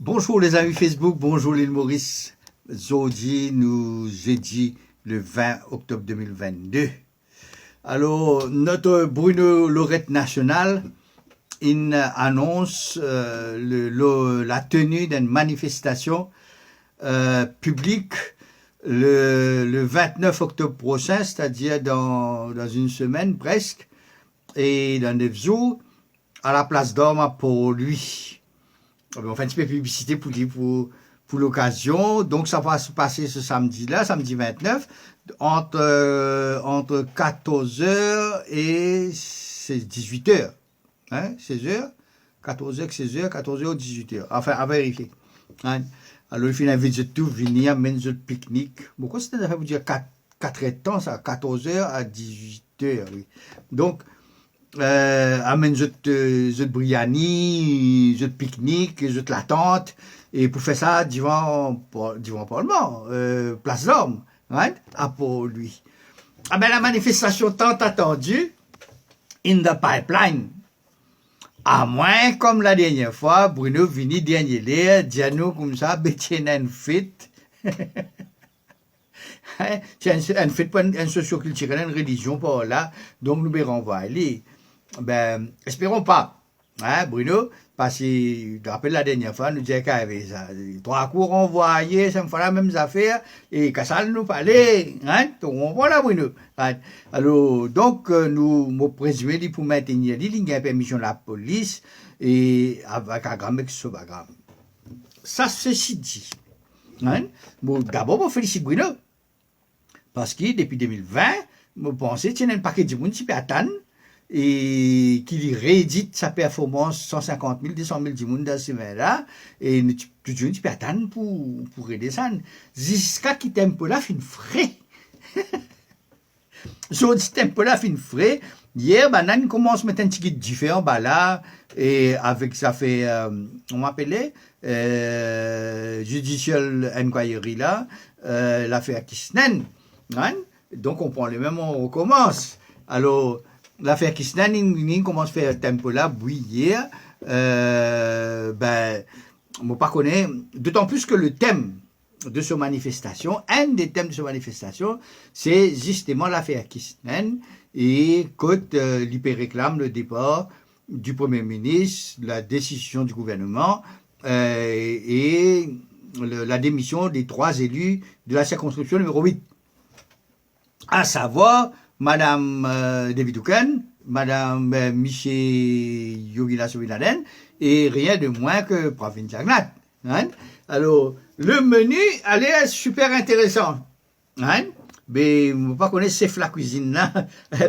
Bonjour les amis Facebook, bonjour l'île Maurice. Aujourd'hui, nous jeudi le 20 octobre 2022. Alors, notre Bruno Lorette National il annonce la tenue d'une manifestation publique le 29 octobre prochain, c'est-à-dire dans une semaine presque, et dans 9 jours, à la place d'Homme pour lui. On fait un petit peu de publicité pour l'occasion. Donc, ça va se passer ce samedi-là, samedi 29, entre 14h et 18h. Hein, 16h, 14h, 16h, 14h ou 18h. Enfin, à vérifier. Hein? Alors, il fait invite tout, venir, amener un pique-nique. Pourquoi c'était ça veut dire 4 temps, ça, 14h à 18h, oui. Donc, amène jeu briani, jeu pique-nique, jeu la tente, et pour faire ça, devant Parlement, place d'Homme, right? À pour lui. Ah ben, la manifestation tant attendue, in the pipeline. À moins, comme la dernière fois, Bruno vini dernier l'air, Diano comme ça, Bétienne and fit. C'est un fait, un socioculturel, une religion par là, donc nous verrons voir aller. Ben, espérons pas, hein, Bruno, parce que, je te rappelle la dernière fois, nous disait qu'il y avait ça, 3 cours envoyés, ça me fait la même affaire, et qu'à ça nous parlait, hein, donc on voit là, Bruno. Hein. Alors, donc, nous, mon présumé, pour maintenir, il y a permission de la police, et avec un grand mec sauvagram. Ça, ceci dit, hein, bon, d'abord, on félicite Bruno, parce que depuis 2020, je pensais qu'il y a un paquet de monde qui peut attendre, et qu'il réédite sa performance 150 000, 200 000 du monde dans ce semaine-là, et tu peux attendre pour redescendre. Jusqu'à qu'il tempo-là fin frais. So, ce tempo-là fin frais. Hier, on commence à mettre un petit guide différent, là, et avec, ça fait, on m'appelait, Judicial Inquiry, là, l'affaire Kisnen, hein? Donc, on prend le même, on recommence. Alors, l'affaire Kisnan, il commence à faire un tempo là, bouillir. Ben, moi pas connais. D'autant plus que le thème de cette manifestation, un des thèmes de cette manifestation, c'est justement l'affaire Kisnan et quand l'IP réclame le départ du Premier ministre, la décision du gouvernement et la démission des 3 élus de la circonscription numéro 8. À savoir, Madame David Doukan, Madame Miché Yogila Sobinaden, et rien de moins que Pravin Jagnat. Hein? Alors, le menu allait être super intéressant. Hein? Mais on ne pas connaître chef la cuisine, là.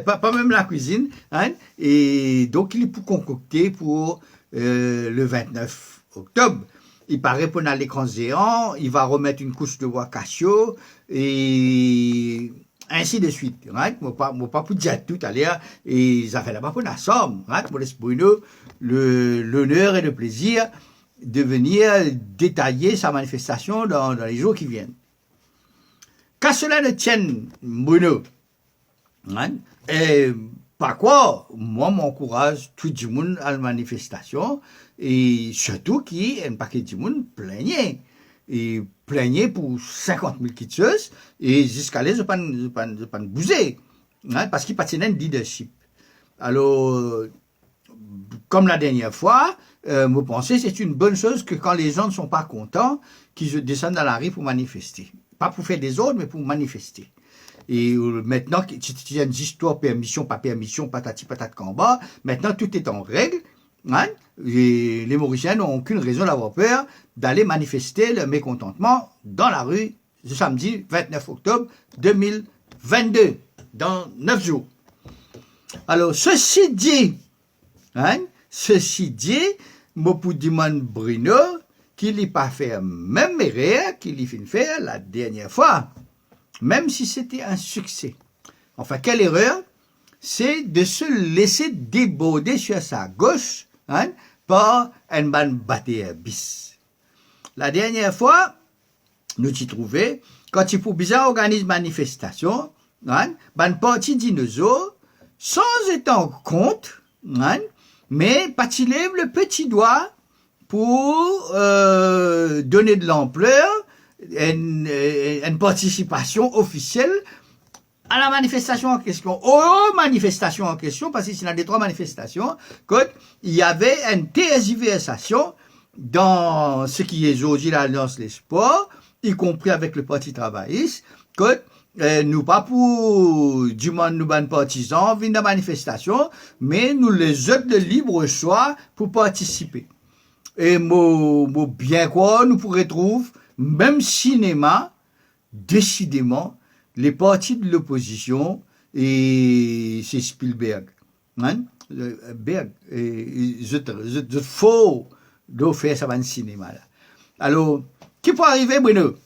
pas même la cuisine. Hein? Et donc, il est pour concocter pour le 29 octobre. Il paraît pour à l'écran géant, il va remettre une couche de bois Casio, et ainsi de suite, right? Moi pas pour dire tout à l'heure, et ça fait là-bas pour la somme, right? Pour Bruno, l'honneur et le plaisir de venir détailler sa manifestation dans les jours qui viennent. Qu'à cela ne tienne, Bruno, right? Et par quoi, moi, m'encourage tout le monde à la manifestation, et surtout qu'il y a un paquet de monde plaignait. Et plaignait pour 50 000 quitteuses, et jusqu'à là, je ne pas bouger, hein, parce qu'il n'y a pas de leadership. Alors, comme la dernière fois, je pense que c'est une bonne chose que quand les gens ne sont pas contents, qu'ils descendent dans la rue pour manifester. Pas pour faire des ordres, mais pour manifester. Et maintenant, il y a une histoire permission, pas permission, patati patate combat, maintenant tout est en règle. Hein? Et les Mauriciens n'ont aucune raison d'avoir peur d'aller manifester le mécontentement dans la rue ce samedi 29 octobre 2022, dans 9 jours. Alors, ceci dit, moi pour demander Bruno qu'il n'ait pas fait même erreur qu'il ait fait la dernière fois, même si c'était un succès. Enfin, quelle erreur? C'est de se laisser déborder sur sa gauche, par un ban batteur bis. La dernière fois, nous t'y trouvons, quand il pour bizarre organise manifestation, ban parti dinosaure, sans être en compte, mais pas il lève le petit doigt pour donner de l'ampleur, une participation officielle à la manifestation en question, aux manifestations en question, parce que c'est dans les 3 manifestations qu'il y avait une tergiversation dans ce qui est aujourd'hui l'Alliance l'Espoir, y compris avec le Parti travailliste, que nous pas pour du monde nous ban partisans venir dans la manifestation, mais nous les autres de libre choix pour participer. Et bien quoi, nous pourrons trouver même cinéma, décidément, les partis de l'opposition, et c'est Spielberg. Hein? Berg, je faut de faire ça dans le cinéma. Là. Alors, qui peut arriver, Bruno?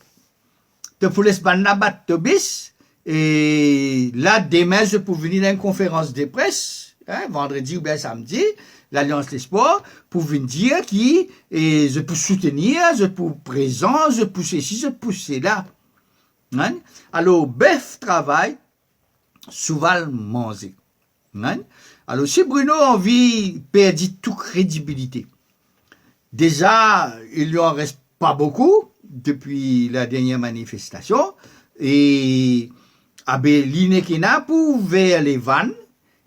Tu peux laisser la batte de bis, et là, demain, je peux venir dans une conférence de presse, hein, vendredi ou bien samedi, l'Alliance l'Espoir, pour venir dire qui, et je peux soutenir, je peux présent, je peux ceci, je peux cela. Hein? Alors, bœuf travail, souvent manger. Hein? Alors, si Bruno a envie perdre toute crédibilité, déjà, il lui en reste pas beaucoup depuis la dernière manifestation, et l'inekina pour vers les vannes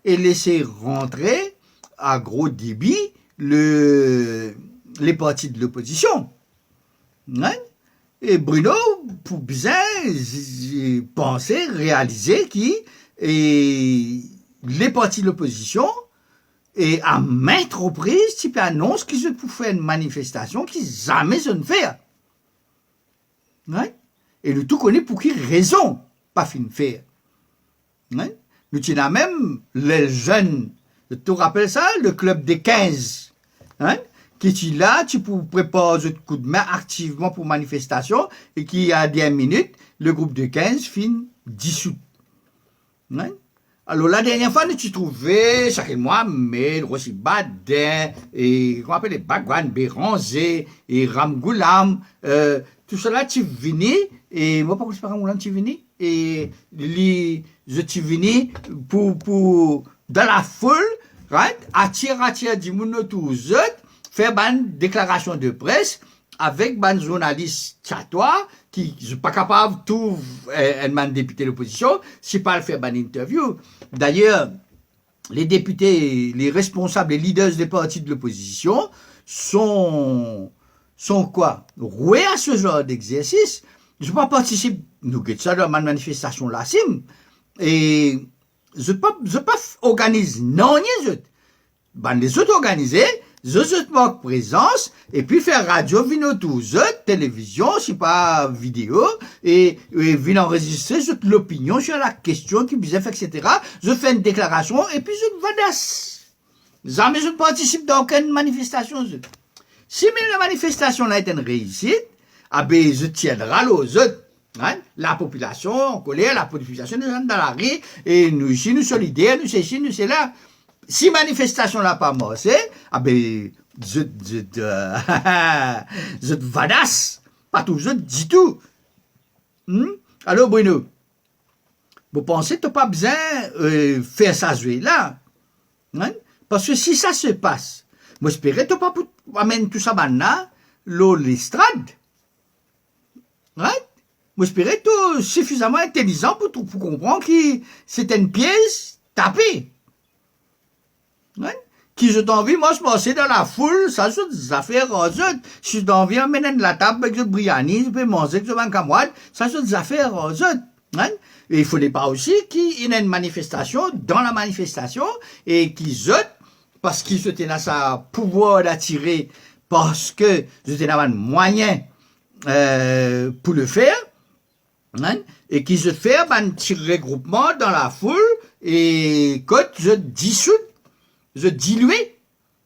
et laisser rentrer à gros débit les partis de l'opposition. Hein? Et Bruno, pour bien penser, réaliser les partis de l'opposition, et à maintes reprises, type annonce qu'ils se pouvaient faire une manifestation qu'ils jamais se ne faire. Hein? Et nous tout connaissons pour quelle raison pas fin faire. Hein? Nous tenons même les jeunes, tu te rappelles ça, le club des 15, hein? Qui est là, tu peux préparer un coup de main activement pour manifestation, et qui à 10 minutes, le groupe de 15 fin dissout. Hein? Alors, la dernière fois, nous tu trouvais, chaque mois, mais aussi Badin, et, comment on appelle les Bagwan, Béranger, et Ramgoulam, tout cela, tu venais, et, moi, pas que c'est pas Ramgoulam, tu venais, et, je tu venais pour, dans la foule, right, attirer du monde tous autres, faire une déclaration de presse, avec un journaliste chatois, qui n'est pas capable de tout un député de l'opposition, si pas le faire une interview. D'ailleurs, les députés, les responsables, les leaders des partis de l'opposition sont quoi? Roués à ce genre d'exercice. Je ne peux pas participer, nous, ça dans ma manifestation là, et je ne peux pas organiser, non, les autres organisés, je manque présence, et puis faire radio, vino tous télévision, si pas vidéo, et venir enregistrer l'opinion sur la question qui me fait, etc. Je fais une déclaration, et puis je vadasse. Jamais je ne participe dans aucune manifestation. Si la manifestation là est une réussite, je tiendrai aux autres. Hein? La population en colère, la population des gens dans la rue, et nous ici, nous solidaires, nous c'est ici, nous c'est là. Si manifestation n'a pas marché, je vadasse, pas tout, je dis tout. Alors, Bruno, vous pensez que tu n'as pas besoin de faire ça jouer là? Hein? Parce que si ça se passe, moi j'espérais que tu n'as pas amener tout ça là, l'estrade. Hein? Moi j'espérais que tu es suffisamment intelligent pour comprendre que c'était une pièce tapée. Hein? Qui je t'envie, moi, je passais dans la foule, ça, c'est des affaires roseuses. Si je t'envie, amener de la table avec du briani, je peux manger avec un camarade, ça, c'est des affaires roseuses. Hein? Et il fallait pas aussi qu'il y ait une manifestation dans la manifestation, et qu'ils ôtent, parce qu'ils étaient dans sa pouvoir d'attirer, parce que j'étais dans un moyen, pour le faire, hein? Et qu'ils se fait un petit regroupement dans la foule, et quand je dissoute, je diluer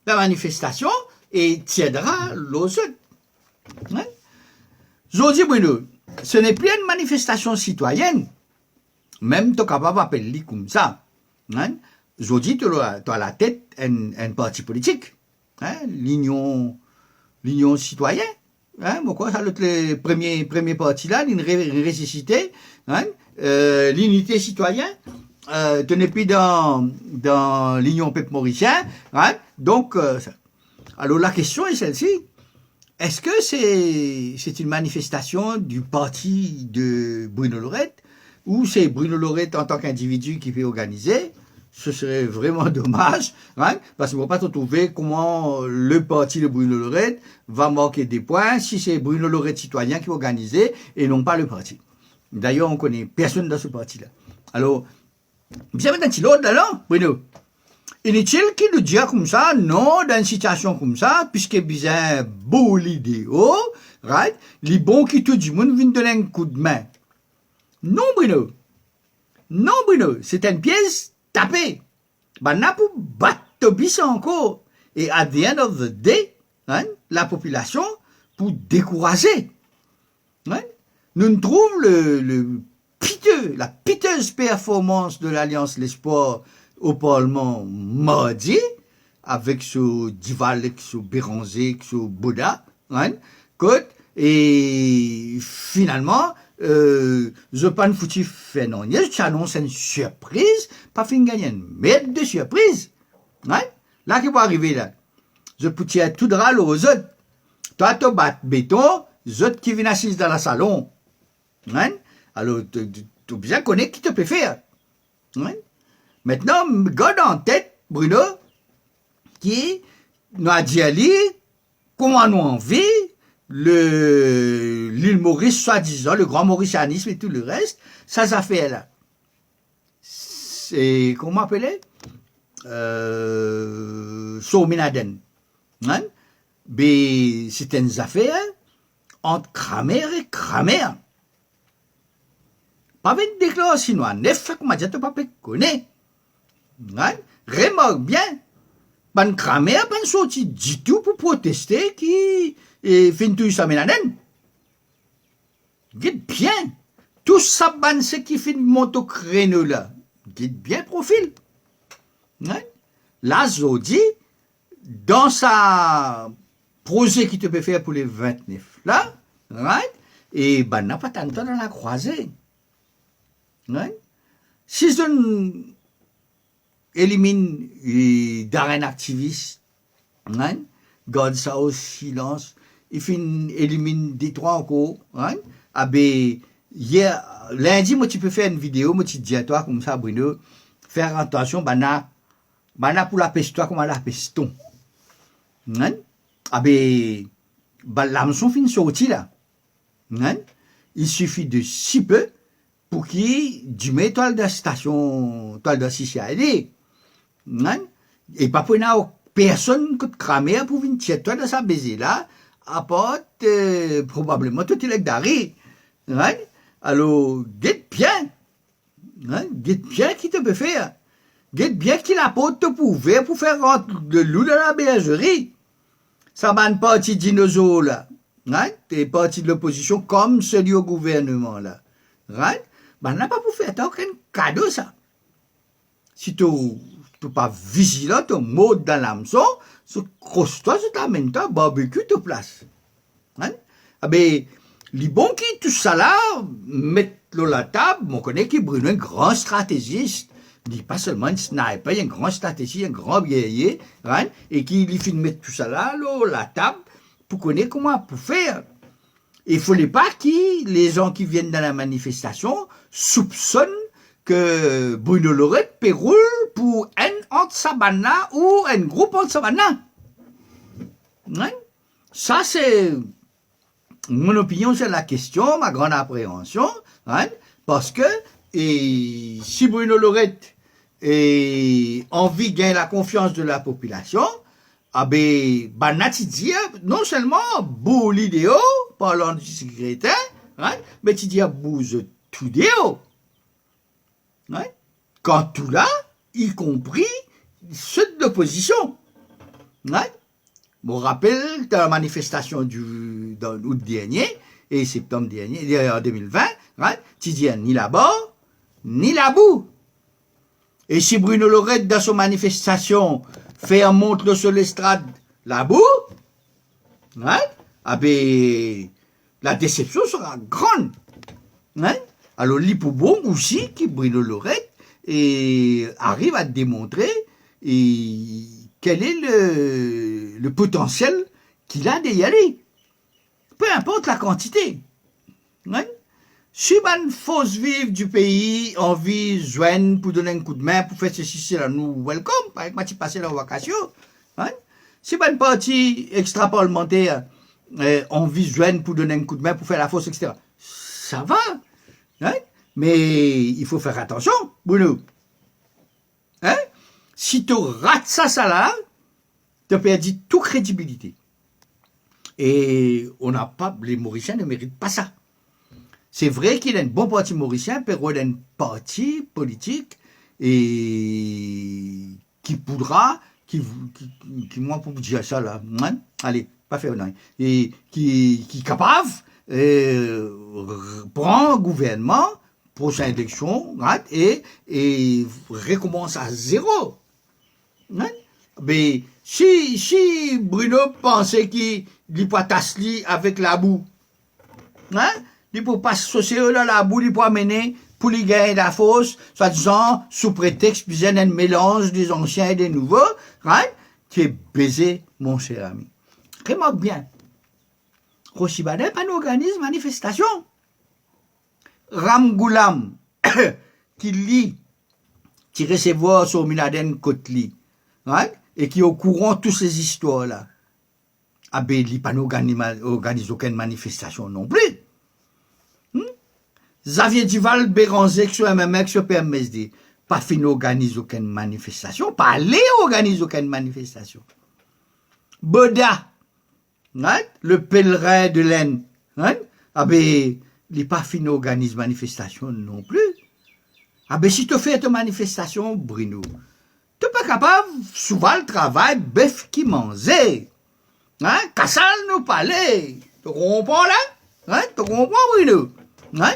la manifestation et tiendra l'autre. Hein? Je dis, Bruno, ce n'est plus une manifestation citoyenne, même tu es capable d'appeler comme ça. Hein? Je dis, tu as à la tête un parti politique, hein? l'Union citoyenne. Hein? Pourquoi ça, le premier parti là, une ressuscité, hein? L'unité citoyenne. Tu n'es plus dans l'Union peuple mauricien, hein? Donc, alors la question est celle-ci. est-ce que c'est une manifestation du parti de Bruno Lorette ou c'est Bruno Lorette en tant qu'individu qui peut organiser? Ce serait vraiment dommage, hein, parce qu'on ne va pas trouver comment le parti de Bruno Lorette va marquer des points si c'est Bruno Lorette citoyen qui va organiser et non pas le parti. D'ailleurs, on ne connaît personne dans ce parti-là. Alors, bien maintenant, tu l'autre là, Bruno. Inutile qu'il nous dise comme ça, non, dans une situation comme ça, puisque bien beau l'idée, right? Les bons qui tout du monde viennent donner un coup de main. Non, Bruno. Non, Bruno. C'est une pièce tapée. Ben, là, pour battre bis encore. Et at the end of the day, hein, la population, pour décourager. Hein? Nous trouvons la piteuse performance de l'Alliance L'Espoir au Parlement mardi, avec ce Divalek, ce Béranger, ce Bouddha, hein, et finalement, je pas foutu fait non, j'annonce une surprise, pas fin gagner une merde de surprise, hein, là qui va arriver là, je peux tirer tout drôle aux autres, toi tu bats béton, les autres qui viennent assis dans le salon, hein, alors tu bien connais qui te peut faire, hein. Maintenant, garde en tête, Bruno, qui nous a dit à lui comment nous en vit l'île Maurice, soi-disant, le grand mauricianisme et tout le reste, ça fait là. C'est, comment appeler? Sominaden. Hein? Mais c'était une affaire entre Kramer et Kramer. Pas une déclaration à neuf, comme a dit, tu pas connaître. Hein? Remarque bien, ban Kramer ban sorti du tout pour protester qui fin tout ça menanen. Guide bien, tout ça ban ce qui fait monter au créneau là. Guide bien profil. Hein? Là, Zodi, dans sa projet qui te peut faire pour les 29 là, right? Et ban n'a pas tant dans la croisée. Right? Si on élimine d'arène activiste, hein, garde ça au silence, il élimine des trois encore, hein, ah ben, hier, lundi, moi, tu peux faire une vidéo, moi, tu dis à toi, comme ça, Bruno, faire attention, bana pour la peste-toi, comme à la peston, hein, ah ben, l'hameçon fin sorti là, hein, il suffit de si peu pour qu'il du met toile de station, toile de CCID, hein? Et pas pour personne que cramer pour venir tirer toi de sa baiser là, apporte probablement tout il est d'arrêt, hein? Alors, guette bien, hein? Guette bien qui te peut faire, guette bien qu'il apporte te pouvoir pour faire rentrer de l'eau dans la bergerie. Ça m'a une partie dinosaure là, hein? T'es parti de l'opposition comme celui au gouvernement là, right? Ben, n'a pas pour faire aucun cadeau, ça. Si tu n'es pas vigilant, tu montes dans l'hameçon, tu crosse-toi, tu t'amènes toi, barbecue, tu place. Hein? Ah ben, les bons qui, tout ça là, mettent la table, on connaît qui Bruno, un grand stratégiste. Il dit pas seulement un sniper, il y a un grand stratégiste, un grand guerrier, hein? Et qui lui fait mettre tout ça là, la table, pour connaître comment pour faire. Il ne fallait pas que les gens qui viennent dans la manifestation soupçonnent que Bruno Lorette péroule pour un anti-Sabana ou un groupe anti-Sabana. Hein? Ça, c'est mon opinion sur la question, ma grande appréhension, hein? Parce que si Bruno Lorette a envie de gagner la confiance de la population, ah ben, non seulement beau l'idée, parlant du secrétaire, hein, mais tu dis à bouge tout déo. Hein, quand tout là, y compris ceux de l'opposition. Hein, bon, rappelle dans la manifestation dans août dernier et septembre dernier, en 2020, hein, tu dis ni là-bas, ni là-bout. Et si Bruno Lorette, dans son manifestation, fait un montre sur l'estrade là-bout, hein, ah ben, la déception sera grande. Hein? Alors, l'Ipoubon aussi, qui Bruno Lorette, arrive à démontrer quel est le potentiel qu'il a d'y aller. peu importe la quantité. Ouais? Si une force vive du pays envie de joindre pour donner un coup de main, pour faire ceci, cela, nous welcome, avec moi, tu passes la vacation. Ouais? Si une partie extra-parlementaire envie de joindre pour donner un coup de main, pour faire la force, etc., ça va. Ouais? Mais il faut faire attention, Bruno. Hein? Si tu rates ça là, tu perds toute crédibilité. Et on n'a pas, les Mauriciens ne méritent pas ça. C'est vrai qu'il y a un bon parti mauricien, mais il y a un parti politique et qui pourra, moi pour dire ça là, hein? Allez, pas faire non, et qui est capable prendre gouvernement prochaine élection, right? et recommence à zéro. Hein? Mais si Bruno pensait qu'il peut tasser avec la boue, hein? Il peut pas s'associer là la boue, il peut amener pour lui gagner la fosse, soit disant sous prétexte qu'il y a un mélange des anciens et des nouveaux, right? Tu es baisé, mon cher ami. Remarque bien. Rochibadé, pas n'organise manifestation. Ramgoulam, qui lit, qui recevoir sur Minaden Kotli, right? Et qui est au courant de toutes ces histoires-là. Ah ben, il pas n'organise aucune manifestation non plus. Xavier Duval, Béranzec, sur MMX, sur PMSD, pas fin organise aucune manifestation, pas aller organise aucune manifestation. Boda, hein, le pèlerin de l'Aisne, hein, ah ben, il n'est pas fin organise manifestation non plus. Ah ben, si tu fais ta manifestation, Bruno, tu n'es pas capable, souvent le travail, bœuf qui mangeait. Hein, Cassal nous parlait. Tu comprends là? Hein, tu comprends, Bruno? Hein?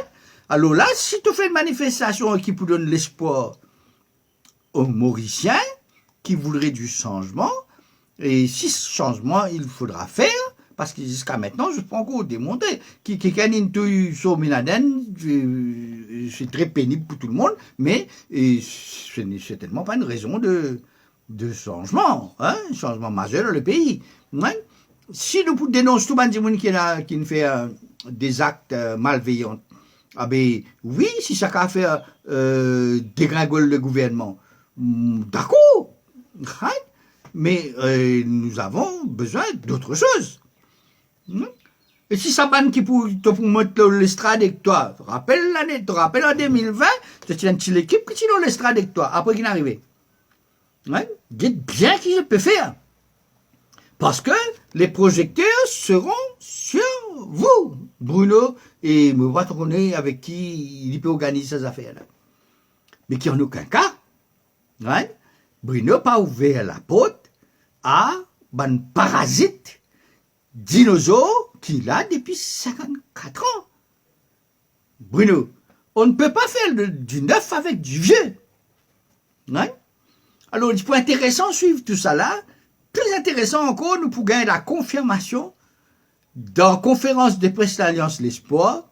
Alors là, si tu fais une manifestation qui peut donner l'espoir aux Mauriciens qui voudraient du changement, et si ce changement, il faudra faire, parce que jusqu'à maintenant, je peux encore démontrer, sur Minaden, c'est très pénible pour tout le monde, mais ce n'est certainement pas une raison de changement, hein, un changement majeur dans le pays. Hein. Si nous dénonçons tout le monde qui fait des actes malveillants, ah ben oui, si ça a fait dégringoler le gouvernement, d'accord, right? Mais nous avons besoin d'autre chose. Et si ça banne qui pour mettre l'estrade avec toi, tu te rappelles en 2020, c'était une petite équipe qui tire l'estrade avec toi, après qu'il est arrivé. Ouais? Dites bien qui je peux faire. Parce que les projecteurs seront sur vous, Bruno, et me va tourner avec qui il peut organiser ces affaires-là. Mais qui en aucun cas, ouais, Bruno n'a pas ouvert la porte à un parasite dinosaure qu'il a depuis 54 ans. Bruno, on ne peut pas faire du neuf avec du vieux. Ouais? Alors, il faut intéressant suivre tout ça là. Plus intéressant encore, nous pouvons gagner la confirmation dans la conférence de presse de l'Alliance L'Espoir,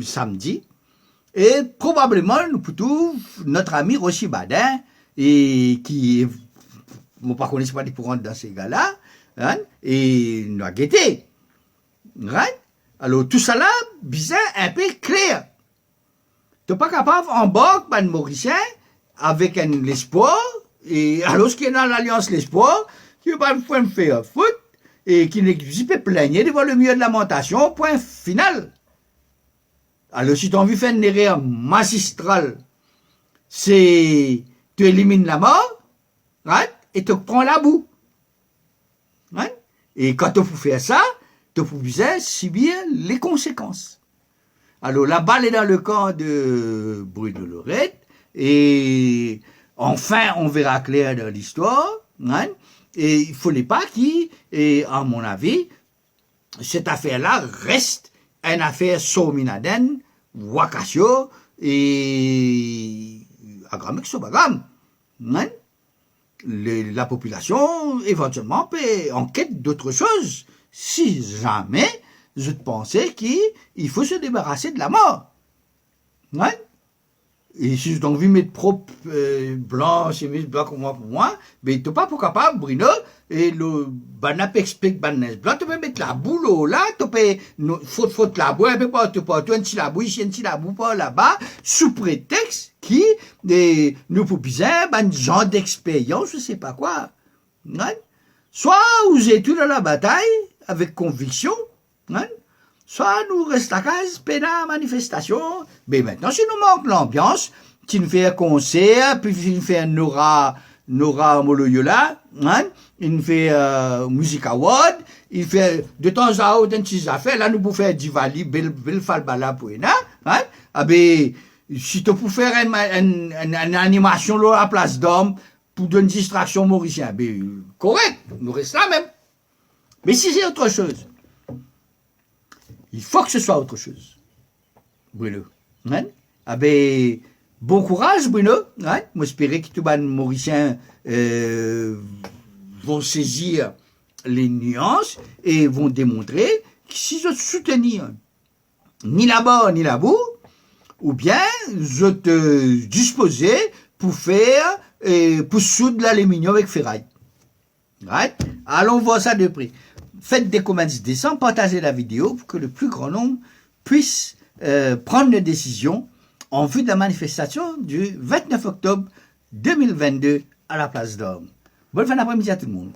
samedi, et probablement nous pouvons notre ami Rochi Badin, et qui, moi pas connais pas pour rentrer dans ces gars-là, hein, et nous a guetté. Right? Alors tout ça là, bizarre, un peu clair. Tu n'es pas capable en banque, ben Mauricien, avec l'espoir, et alors qui est dans l'Alliance L'Espoir, qui ne va pas faire foot, et qui ne peut plaigner devant le milieu de lamentation, point final. Alors si tu as envie de faire une erreur magistrale, c'est tu élimines la mort, right? Et tu prends la boue. Right? Et quand tu peux faire ça, tu peux bien subir les conséquences. Alors la balle est dans le camp de Bruno Lorette, et enfin on verra clair dans l'histoire, hein? Et il ne fallait pas et à mon avis, cette affaire-là reste une affaire Sominaden, Wakasio et Agramek Sobagam. Hein? La population, éventuellement, peut enquête d'autres choses, si jamais je pensais qu'il faut se débarrasser de la mort. Hein? et si vous avez envie de mettre propre blanc, chemise blanc comme moi pour moi, mais tu pas pour capable, Bruno, et le banap expect bannes blanc, tu peux mettre la boule là, tu peux faute la boue, tu peux pas, tu un petit la boue ici, un petit la boue pas là-bas, sous prétexte qui nous pour bien, ban genre d'expérience, je sais pas quoi. Hein? Soit vous êtes dans la bataille avec conviction, hein? Soit nous restons à case, pénal, manifestation. Mais maintenant, si nous manque l'ambiance, tu nous fais un concert, puis tu nous fais un Nora Moloyola, hein? Il nous fait Music Award, il fait de temps à autre un petit affaire, là nous pouvons faire Divali, bel falbala pour hein? Ah ben, si tu peux faire une animation là à la place d'homme, pour donner une distraction mauricienne, ben, correct, nous restons là même. Mais si c'est autre chose, il faut que ce soit autre chose. Bruno. Hein? Ah ben, bon courage, Bruno. Hein? Moi, j'espère que tous les Mauriciens vont saisir les nuances et vont démontrer que si je soutenir ni là-bas ni là-bas, ou bien je te disposais pour faire, pour soudre l'aluminium avec ferraille. Right? Allons voir ça de près. Faites des commentaires décents, partagez la vidéo pour que le plus grand nombre puisse prendre une décision en vue de la manifestation du 29 octobre 2022 à la place d'Homme. Bonne fin d'après-midi à tout le monde.